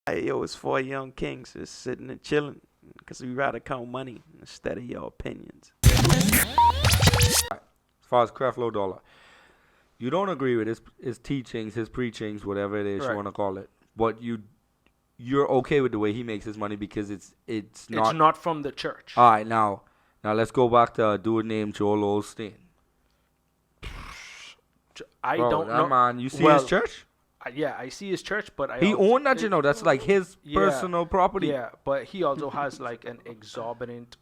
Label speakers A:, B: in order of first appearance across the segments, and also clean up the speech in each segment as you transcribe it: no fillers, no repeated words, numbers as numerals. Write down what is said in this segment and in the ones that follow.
A: Hey, yo, it's four young kings just sitting and chilling because we rather count money instead of your opinions.
B: As far as Creflo Dollar, you don't agree with his teachings, his preachings, whatever it is you
C: Right.
B: want to call it, but you're okay with the way he makes his money because it's not.
C: It's not from the church.
B: All right, now let's go back to a dude named Joel Osteen.
C: I
B: Bro,
C: don't
B: that
C: know.
B: man, you see
C: Well,
B: his church?
C: Yeah, I see his church, but
B: He
C: also,
B: owned that, that's like his
C: Yeah.
B: personal property.
C: Yeah, but he also has like an exorbitant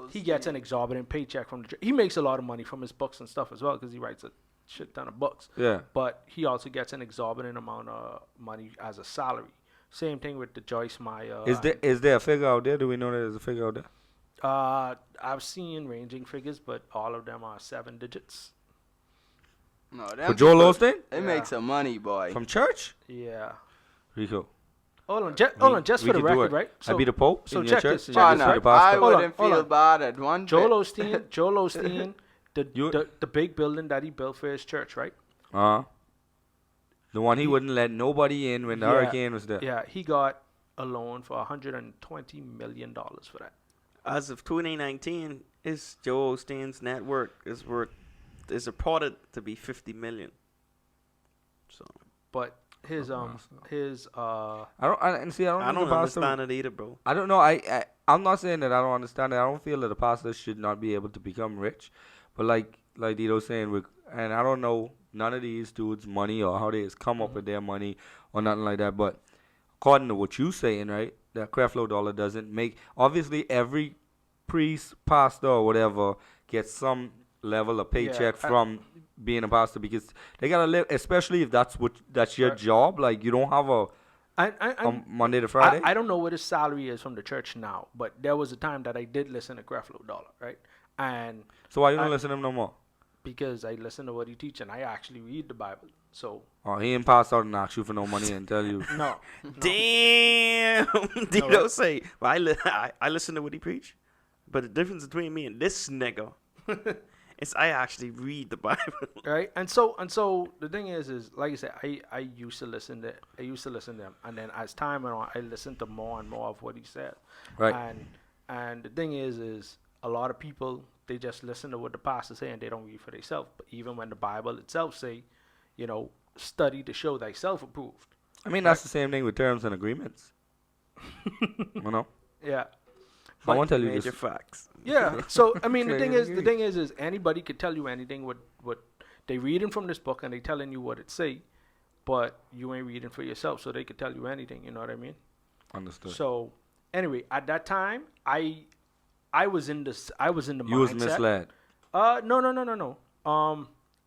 C: he gets an exorbitant paycheck from the church. He makes a lot of money from his books and stuff as well because he writes a shit ton of books.
B: Yeah.
C: But he also gets an exorbitant amount of money as a salary. Same thing with the Joyce Meyer.
B: Is there a figure out there? Do we know there's a figure out there?
C: I've seen ranging figures, but all of them are 7 digits.
D: No,
B: For Joel Osteen?
D: They
C: Yeah.
D: make some money, boy.
B: From church?
C: Yeah.
B: Rico.
C: Hold on, just
B: we
C: for the
B: could do
C: record,
B: it.
C: right?
B: I be the Pope
C: so
B: in your
C: check
B: church?
C: this,
B: You
C: check
B: just
C: this,
B: be
C: right?
B: the
D: I
B: pastor?
C: Hold on,
D: wouldn't
C: hold
D: feel
C: on.
D: bad at one
C: Joel
D: bit.
C: Osteen,
B: You-
C: the big building that he built for his church, right?
B: Uh-huh. The one he wouldn't let nobody in when the
C: Yeah.
B: hurricane was there.
C: Yeah, he got a loan for $120 million for that.
A: As of 2019, his Joel Osteen's net worth is reported to be 50 million. So
C: But his
B: I
A: Oh,
B: don't I don't
A: I
B: think
A: don't
B: the pastor,
A: understand it either, bro.
B: I don't know. I'm not saying that I don't understand it. I don't feel that a pastor should not be able to become rich. But like Dito's saying, and I don't know none of these dudes' money or how they just come up with their money or nothing like that. But according to what you saying, right, that Creflo Dollar doesn't make. Obviously, every priest, pastor, or whatever gets some level of paycheck from being a pastor because they gotta live, especially if that's your
C: Right.
B: job. Like you don't have a Monday to Friday.
C: I don't know what his salary is from the church now, but there was a time that I did listen to Creflo Dollar, right? And
B: So why you don't
C: I-
B: listen to him no more?
C: because I listen to what he teach and I actually read the Bible. So
B: Oh, he ain't pass out and ask you for no money and tell you.
C: no.
A: Damn, Dito
C: right.
A: say. Well, I listen to what he preach, but the difference between me and this nigga is I actually read the Bible.
C: Right, and so the thing is like I said, I used to listen to him, and then as time went on, I listened to more and more of what he said.
B: Right.
C: And the thing is a lot of people, they just listen to what the pastor say and they don't read for themselves. But even when the Bible itself say, study to show thyself approved.
B: I mean, that's the same thing with terms and agreements. You know?
C: Yeah.
B: I won't tell you
A: Major
B: this.
A: facts.
C: Yeah. So I mean, the
B: Okay,
C: thing is anybody could tell you anything. What they reading from this book and they telling you what it say, but you ain't reading for yourself, so they could tell you anything. You know what I mean?
B: Understood.
C: So anyway, at that time, I was in the mindset.
B: You was misled.
C: No.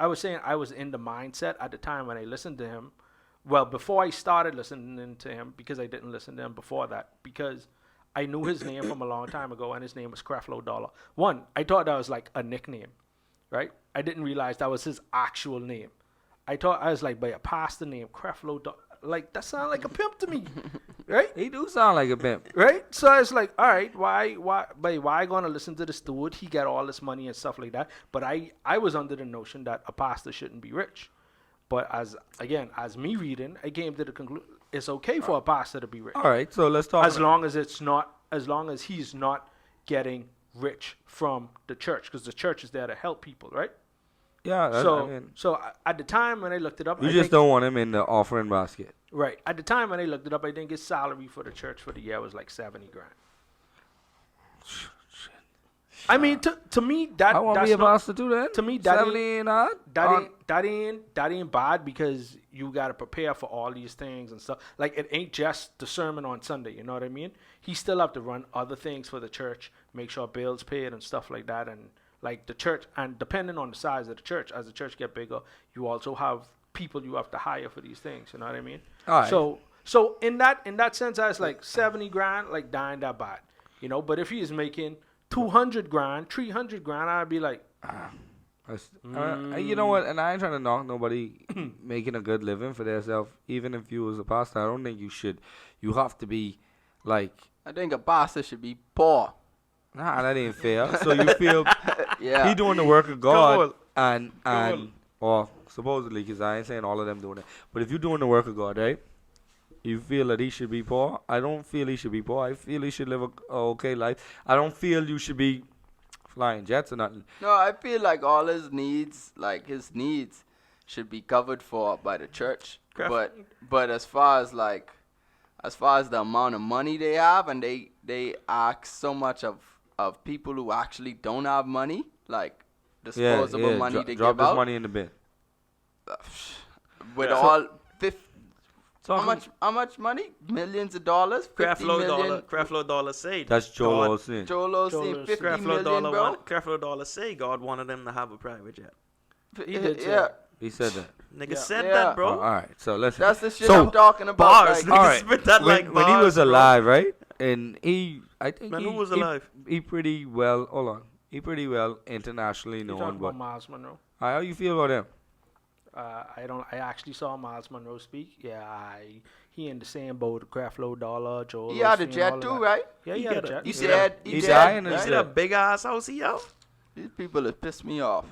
C: I was saying I was in the mindset at the time when I listened to him. Well, before I started listening to him, because I didn't listen to him before that, because I knew his name from a long time ago, and his name was Creflo Dollar. One, I thought that was like a nickname, right? I didn't realize that was his actual name. I was like, by a pastor named Creflo Dollar. Like, that sounded like a pimp to me, right?
B: He do sound like a pimp.
C: Right? So I was like, all right, why I gonna listen to this dude? He got all this money and stuff like that. But I was under the notion that a pastor shouldn't be rich. But as me reading, I came to the conclusion it's okay for a pastor to be rich.
B: All right, so let's talk.
C: As long as he's not getting rich from the church, because the church is there to help people, right?
B: Yeah.
C: So at the time when I looked it up,
B: You just don't want him in the offering basket.
C: right. At the time when I looked it up, I think his salary for the church for the year was like $70,000. I mean, to me that
B: I want to
C: that's
B: be a
C: not,
B: pastor too. Then
C: to me, that
B: 70 ain't odd.
C: that ain't bad because you got to prepare for all these things and stuff. Like, it ain't just the sermon on Sunday. You know what I mean? He still have to run other things for the church, make sure bills paid and stuff like that. And like the church, and depending on the size of the church, as the church get bigger, you also have people you have to hire for these things. You know what I mean?
B: All right.
C: So in that sense, I was like $70,000, like dying that bad, But if he is making $200,000, $300,000, I'd be like,
B: You know what? And I ain't trying to knock nobody making a good living for themselves. Even if you was a pastor, I don't think you should. You have to be like.
D: I think a pastor should be poor.
B: Nah, that ain't fair. So you feel
D: Yeah.
B: he doing the work of God,
A: on.
B: and or supposedly, because I ain't saying all of them doing it, but if you doing the work of God, right? You feel that he should be poor? I don't feel he should be poor. I feel he should live a okay life. I don't feel you should be flying jets or nothing.
D: No, I feel like all his needs, should be covered for by the church. But as far as the amount of money they have, and they ask so much of people who actually don't have money, like disposable money to
B: drop
D: give
B: this
D: out.
B: money in the bin.
D: With
A: Yeah.
D: all
B: So
D: how much money? Millions of dollars? 50 million.
A: Creflo Dollar say
B: that's Joel
A: God-
B: Osteen.
D: Joel Osteen,
C: Joel
D: 50
A: Creflo
D: million,
A: Dollar
D: bro.
A: Creflo Dollar say God wanted him to have a private jet.
C: He did say
D: Yeah,
C: that.
B: He said that.
A: Nigga
C: Yeah.
A: said
D: Yeah.
A: that, bro.
B: All right. So listen.
D: that's the shit
B: So,
D: I'm talking about.
A: Bars.
D: Like,
A: Nigga
B: all right.
A: spit that like
B: when he
A: bars,
B: was
A: bro.
B: alive, right? And I think
A: Man,
B: he,
A: who was
B: he-
A: alive?
B: He pretty well. Hold on. He pretty well internationally
C: You
B: known.
C: talking
B: But
C: about Miles Monroe?
B: how you feel about him?
C: I actually saw Miles Monroe speak. Yeah, he in the same boat with Creflo Dollar, Joel.
D: he had a
C: Osteen, all
D: jet
C: of
D: too,
C: that.
D: right?
C: Yeah,
A: He
C: he had a
A: got a-
C: jet.
D: He
A: see
D: said
B: He
D: he
B: dying
D: said
B: and
A: You
B: shit.
A: see that big ass house he have?
D: these people have pissed me off.